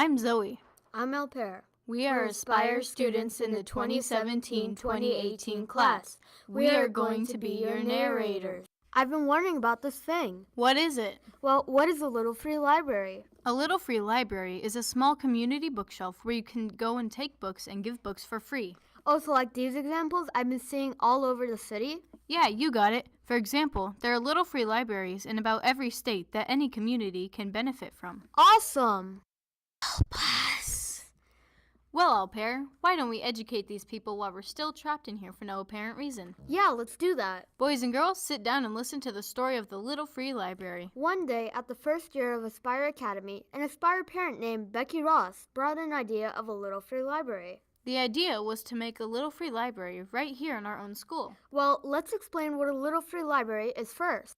I'm Zoe. I'm Alper. We are Aspire students in the 2017-2018 class. We are going to be your narrators. I've been wondering about this thing. What is it? Well, what is a Little Free Library? A Little Free Library is a small community bookshelf where you can go and take books and give books for free. Oh, so like these examples I've been seeing all over the city? Yeah, you got it. For example, there are Little Free Libraries in about every state that any community can benefit from. Awesome! Help us! Well, Alper, why don't we educate these people while we're still trapped in here for no apparent reason? Yeah, let's do that. Boys and girls, sit down and listen to the story of the Little Free Library. One day, at the first year of Aspire Academy, an Aspire parent named Becky Ross brought an idea of a Little Free Library. The idea was to make a Little Free Library right here in our own school. Well, let's explain what a Little Free Library is first.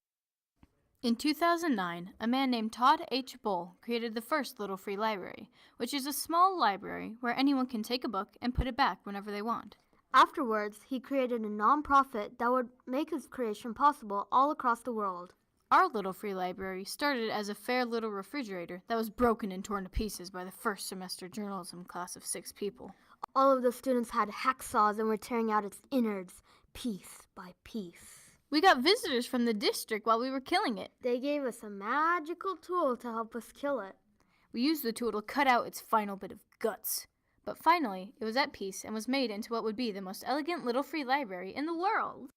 In 2009, a man named Todd H. Bull created the first Little Free Library, which is a small library where anyone can take a book and put it back whenever they want. Afterwards, he created a non-profit that would make his creation possible all across the world. Our Little Free Library started as a fair little refrigerator that was broken and torn to pieces by the first semester journalism class of 6 people. All of the students had hacksaws and were tearing out its innards, piece by piece. We got visitors from the district while we were killing it. They gave us a magical tool to help us kill it. We used the tool to cut out its final bit of guts. But finally, it was at peace and was made into what would be the most elegant Little Free Library in the world.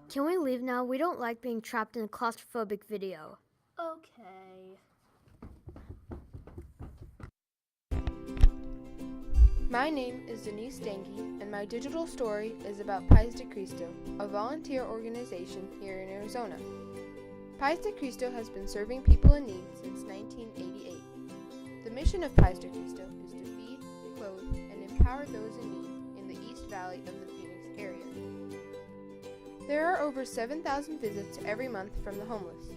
Can we leave now? We don't like being trapped in a claustrophobic video. Okay. My name is Denise Stange, and my digital story is about Paz de Cristo, a volunteer organization here in Arizona. Paz de Cristo has been serving people in need since 1988. The mission of Paz de Cristo is to feed, clothe, and empower those in need in the East Valley of the Phoenix area. There are over 7,000 visits every month from the homeless.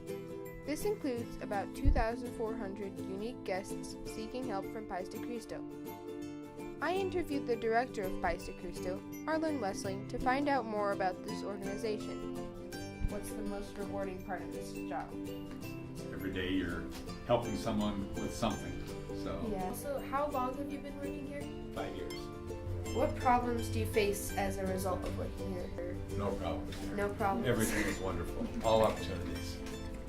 This includes about 2,400 unique guests seeking help from Paz de Cristo. I interviewed the director of Paz de Cristo, Arlen Wessling, to find out more about this organization. What's the most rewarding part of this job? Every day you're helping someone with something. So how long have you been working here? 5 years. What problems do you face as a result of working here? No problems here. No problems. Everything is wonderful. All opportunities.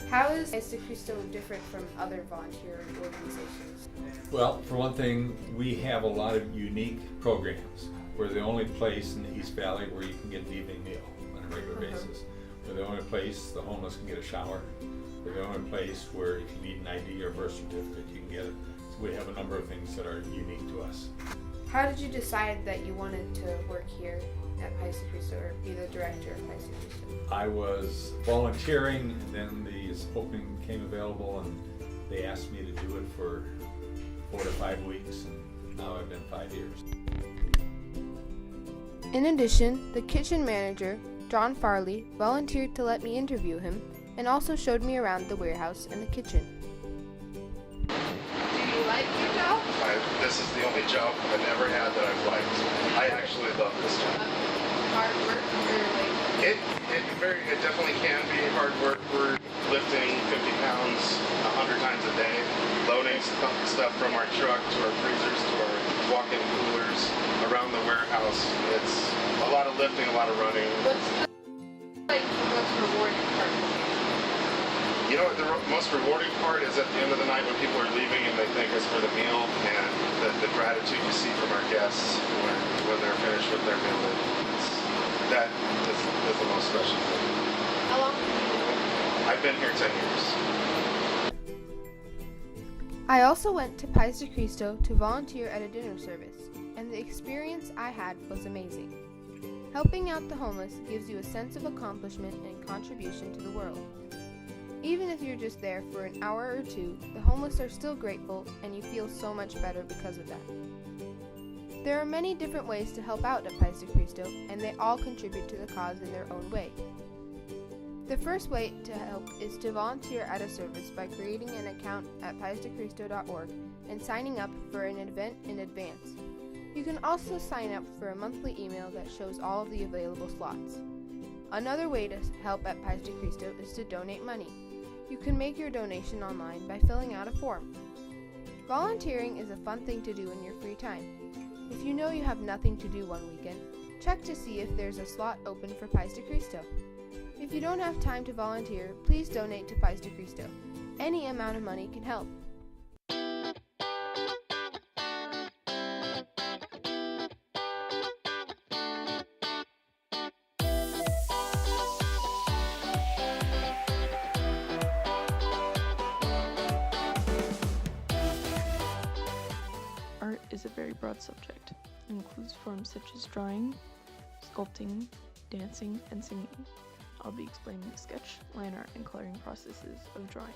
How is Paz de Cristo different from other volunteer organizations? Well, for one thing, we have a lot of unique programs. We're the only place in the East Valley where you can get the evening meal on a regular basis. We're the only place the homeless can get a shower. We're the only place where if you need an ID or birth certificate, you can get it. So we have a number of things that are unique to us. How did you decide that you wanted to work here at Paz de Cristo or be the director of Paz de Cristo? I was volunteering, and then this opening became available, and they asked me to do it for 4 to 5 weeks, and now I've been 5 years. In addition, the kitchen manager, John Farley, volunteered to let me interview him and also showed me around the warehouse and the kitchen. Do you like your job? This is the only job I've ever had that I've liked. I actually love this job. Hard work or like? It definitely can be hard work. We're lifting 50 pounds 100 times a day, loading stuff from our truck to our freezers to our walk-in coolers around the warehouse. It's a lot of lifting, a lot of running. What's the most rewarding part? You know what, the most rewarding part is at the end of the night when people are leaving and they thank us for the meal, and the gratitude you see from our guests when they're finished with their meal. That is the most special thing. How long have you been here? I've been here 10 years. I also went to Paz de Cristo to volunteer at a dinner service, and the experience I had was amazing. Helping out the homeless gives you a sense of accomplishment and contribution to the world. Even if you're just there for an hour or two, the homeless are still grateful, and you feel so much better because of that. There are many different ways to help out at Paz de Cristo, and they all contribute to the cause in their own way. The first way to help is to volunteer at a service by creating an account at pazdecristo.org and signing up for an event in advance. You can also sign up for a monthly email that shows all of the available slots. Another way to help at Paz de Cristo is to donate money. You can make your donation online by filling out a form. Volunteering is a fun thing to do in your free time. If you know you have nothing to do one weekend, check to see if there's a slot open for Paz de Cristo. If you don't have time to volunteer, please donate to Paz de Cristo. Any amount of money can help. Art is a very broad subject. It includes forms such as drawing, sculpting, dancing, and singing. I'll be explaining the sketch, line art, and coloring processes of drawing.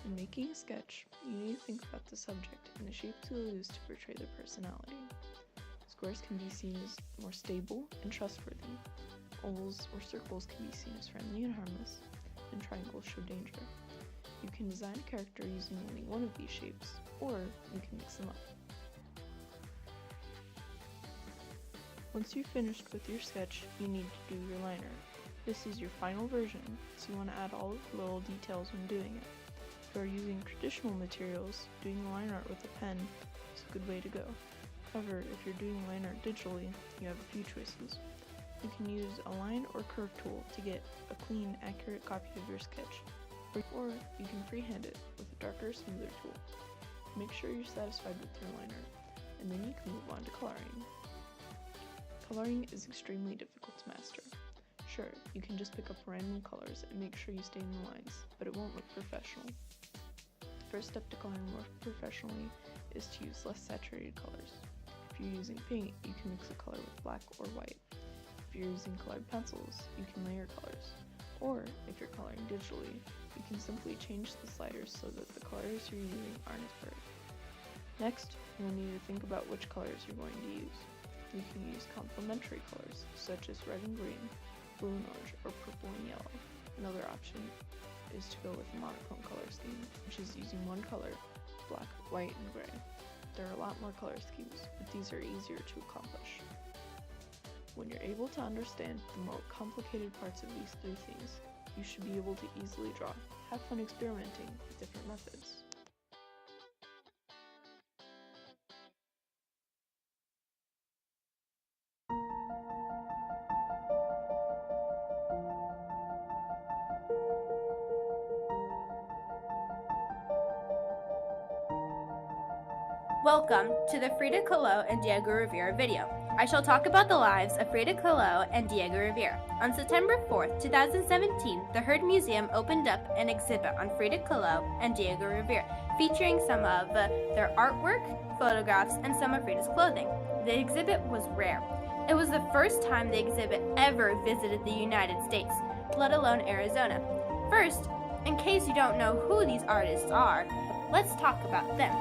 In making a sketch, you need to think about the subject and the shape to use to portray their personality. Squares can be seen as more stable and trustworthy. Ovals or circles can be seen as friendly and harmless, and triangles show danger. You can design a character using only one of these shapes, or you can mix them up. Once you've finished with your sketch, you need to do your liner. This is your final version, so you want to add all of the little details when doing it. If you are using traditional materials, doing the line art with a pen is a good way to go. However, if you're doing line art digitally, you have a few choices. You can use a line or curve tool to get a clean, accurate copy of your sketch, or you can freehand it with a darker, smoother tool. Make sure you're satisfied with your line art, and then you can move on to coloring. Coloring is extremely difficult to master. Sure, you can just pick up random colors and make sure you stay in the lines, but it won't look professional. The first step to coloring more professionally is to use less saturated colors. If you're using paint, you can mix a color with black or white. If you're using colored pencils, you can layer colors. Or, if you're coloring digitally, you can simply change the sliders so that the colors you're using aren't as bright. Next, you'll need to think about which colors you're going to use. You can use complementary colors, such as red and green, blue and orange, or purple and yellow. Another option is to go with a monochrome color scheme, which is using one color, black, white, and gray. There are a lot more color schemes, but these are easier to accomplish. When you're able to understand the more complicated parts of these three things, you should be able to easily draw. Have fun experimenting with different methods. Welcome to the Frida Kahlo and Diego Rivera video. I shall talk about the lives of Frida Kahlo and Diego Rivera. On September 4th, 2017, the Heard Museum opened up an exhibit on Frida Kahlo and Diego Rivera, featuring some of their artwork, photographs, and some of Frida's clothing. The exhibit was rare. It was the first time the exhibit ever visited the United States, let alone Arizona. First, in case you don't know who these artists are, let's talk about them.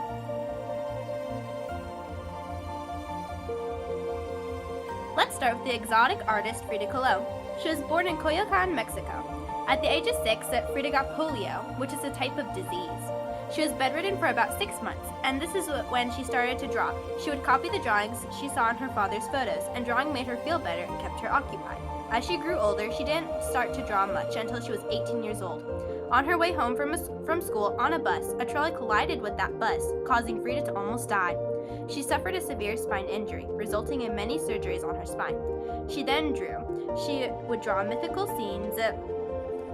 Let's start with the exotic artist Frida Kahlo. She was born in Coyoacan, Mexico. At the age of 6, Frida got polio, which is a type of disease. She was bedridden for about 6 months, and this is when she started to draw. She would copy the drawings she saw in her father's photos, and drawing made her feel better and kept her occupied. As she grew older, she didn't start to draw much until she was 18 years old. On her way home from school on a bus, a trolley collided with that bus, causing Frida to almost die. She suffered a severe spine injury, resulting in many surgeries on her spine. She then drew. She would draw mythical scenes,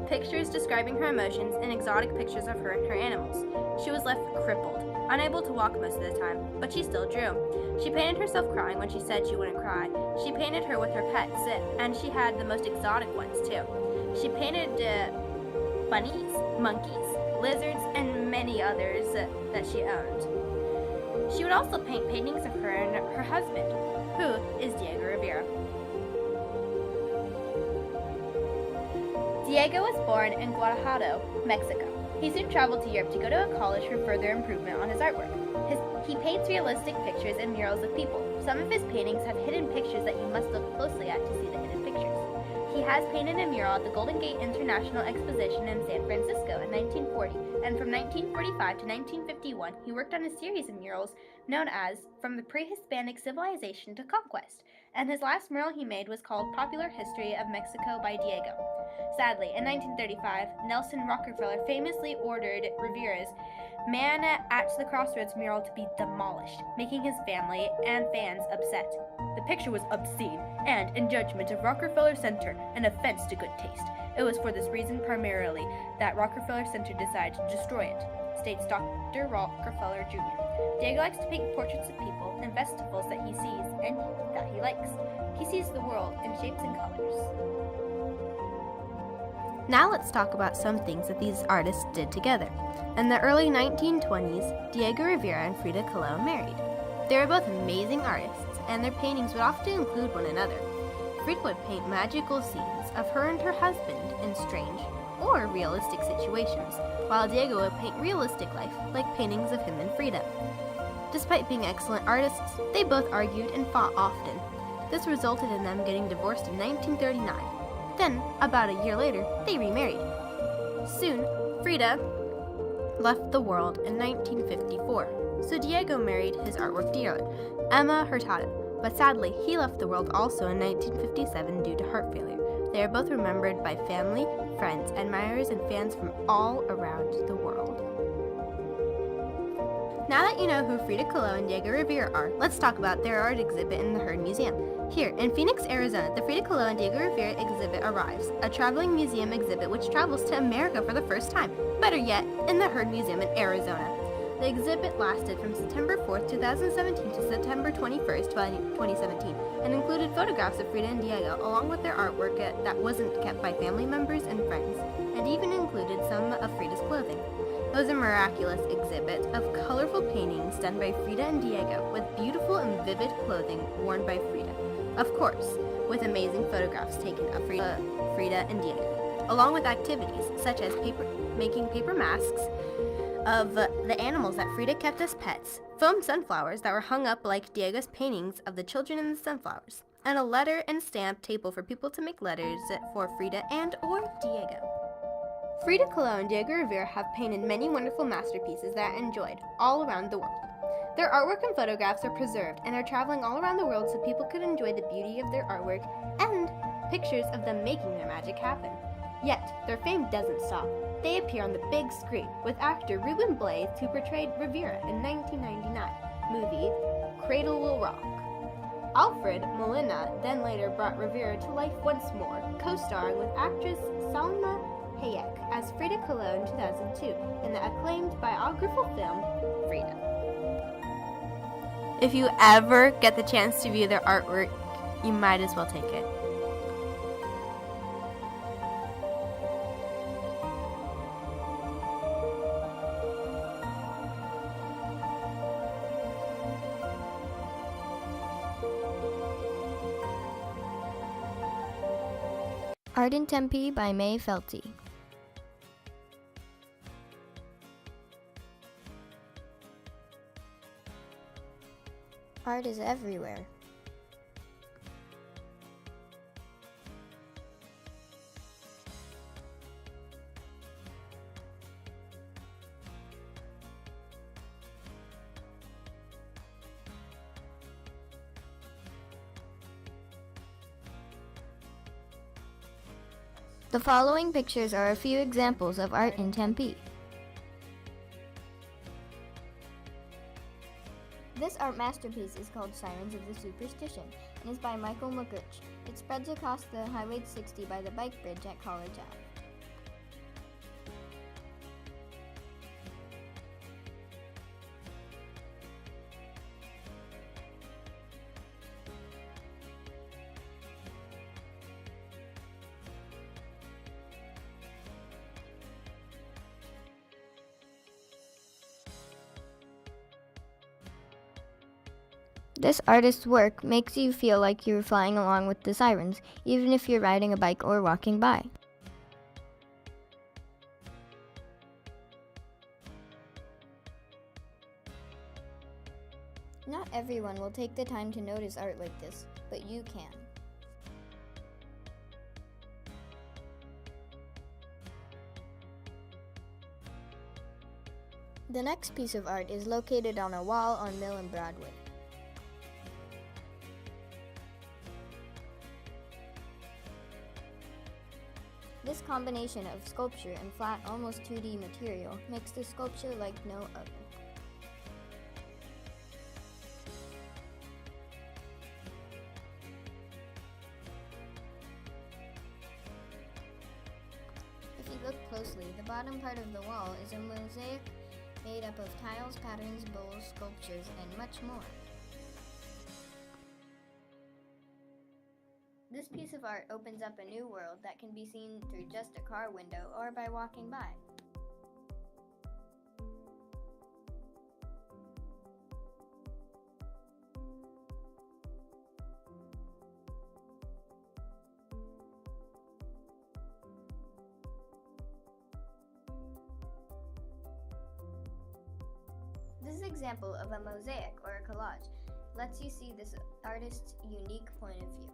pictures describing her emotions, and exotic pictures of her and her animals. She was left crippled, unable to walk most of the time, but she still drew. She painted herself crying when she said she wouldn't cry. She painted her with her pets, and she had the most exotic ones too. She painted bunnies, monkeys, lizards, and many others that she owned. She would also paint paintings of her and her husband, who is Diego Rivera. Diego was born in Guadalajara, Mexico. He soon traveled to Europe to go to a college for further improvement on his artwork. He paints realistic pictures and murals of people. Some of his paintings have hidden pictures that you must look closely at to see the hidden pictures. He has painted a mural at the Golden Gate International Exposition in San Francisco in 1940, and from 1945 to 1951, he worked on a series of murals known as From the Pre-Hispanic Civilization to Conquest, and his last mural he made was called Popular History of Mexico by Diego. Sadly, in 1935, Nelson Rockefeller famously ordered Rivera's Man at the Crossroads mural to be demolished, making his family and fans upset. The picture was obscene and, in judgment of Rockefeller Center, an offense to good taste. It was for this reason primarily that Rockefeller Center decided to destroy it, states Dr. Rockefeller Jr. Diego likes to paint portraits of people and festivals that he sees and that he likes. He sees the world in shapes and colors. Now let's talk about some things that these artists did together. In the early 1920s, Diego Rivera and Frida Kahlo married. They were both amazing artists, and their paintings would often include one another. Frida would paint magical scenes of her and her husband in strange or realistic situations, while Diego would paint realistic life, like paintings of him and Frida. Despite being excellent artists, they both argued and fought often. This resulted in them getting divorced in 1939. Then, about a year later, they remarried. Soon, Frida left the world in 1954, so Diego married his artwork dealer, Emma Hurtado, but sadly, he left the world also in 1957 due to heart failure. They are both remembered by family, friends, admirers, and fans from all around the world. Now that you know who Frida Kahlo and Diego Rivera are, let's talk about their art exhibit in the Hearn Museum. Here, in Phoenix, Arizona, the Frida Kahlo and Diego Rivera exhibit arrives, a traveling museum exhibit which travels to America for the first time, better yet, in the Hearn Museum in Arizona. The exhibit lasted from September 4th, 2017 to September 21st, 2017, and included photographs of Frida and Diego, along with their artwork that wasn't kept by family members and friends, and even included some of Frida's clothing. It was a miraculous exhibit of colorful paintings done by Frida and Diego with beautiful and vivid clothing worn by Frida. Of course, with amazing photographs taken of Frida and Diego, along with activities such as making paper masks of the animals that Frida kept as pets, foam sunflowers that were hung up like Diego's paintings of the children and the sunflowers, and a letter and stamp table for people to make letters for Frida and or Diego. Frida Kahlo and Diego Rivera have painted many wonderful masterpieces that are enjoyed all around the world. Their artwork and photographs are preserved and are traveling all around the world so people could enjoy the beauty of their artwork and pictures of them making their magic happen. Yet, their fame doesn't stop. They appear on the big screen with actor Ruben Blades, who portrayed Rivera in 1999 movie Cradle Will Rock. Alfred Molina then later brought Rivera to life once more, co-starring with actress Salma Hayek as Frida Kahlo in 2002 in the acclaimed biographical film Frida. If you ever get the chance to view their artwork, you might as well take it. Art in Tempe by May Felty. Art is everywhere. The following pictures are a few examples of art in Tempe. This art masterpiece is called Sirens of the Superstition and is by Michael McGutch. It spreads across the Highway 60 by the bike bridge at College Ave. This artist's work makes you feel like you're flying along with the sirens, even if you're riding a bike or walking by. Not everyone will take the time to notice art like this, but you can. The next piece of art is located on a wall on Mill and Broadway. This combination of sculpture and flat, almost 2D material makes the sculpture like no other. If you look closely, the bottom part of the wall is a mosaic made up of tiles, patterns, bowls, sculptures, and much more. This piece of art opens up a new world that can be seen through just a car window or by walking by. This example of a mosaic or a collage lets you see this artist's unique point of view.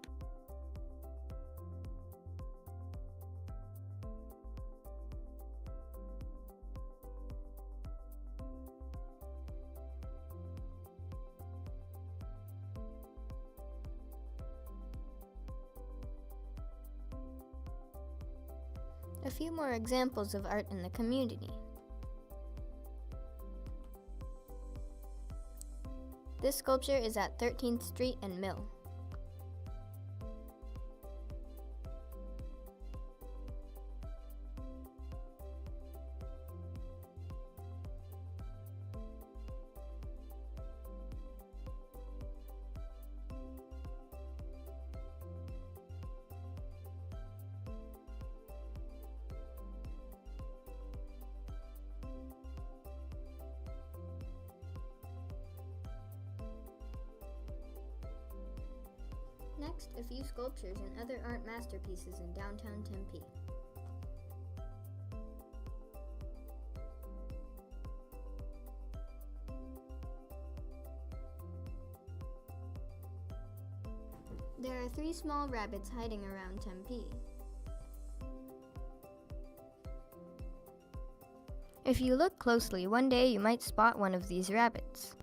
A few more examples of art in the community. This sculpture is at 13th Street and Mill. Next, a few sculptures and other art masterpieces in downtown Tempe. There are 3 small rabbits hiding around Tempe. If you look closely, one day you might spot one of these rabbits.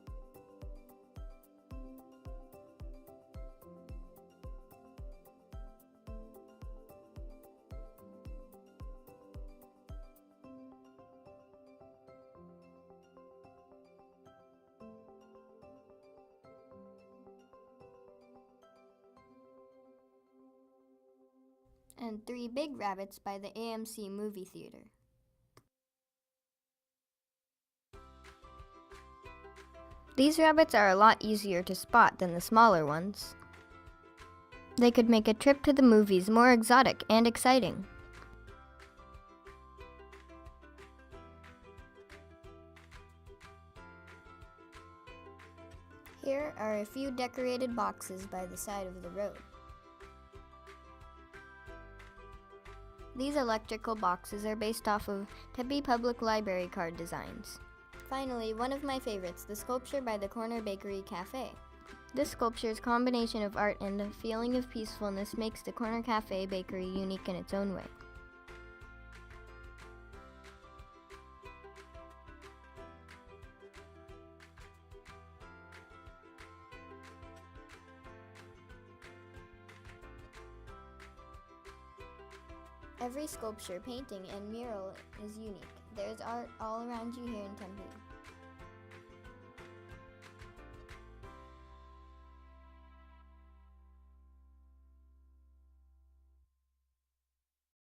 And 3 big rabbits by the AMC movie theater. These rabbits are a lot easier to spot than the smaller ones. They could make a trip to the movies more exotic and exciting. Here are a few decorated boxes by the side of the road. These electrical boxes are based off of Tempe Public Library card designs. Finally, one of my favorites, the sculpture by the Corner Bakery Cafe. This sculpture's combination of art and a feeling of peacefulness makes the Corner Cafe Bakery unique in its own way. Every sculpture, painting, and mural is unique. There's art all around you here in Tempe.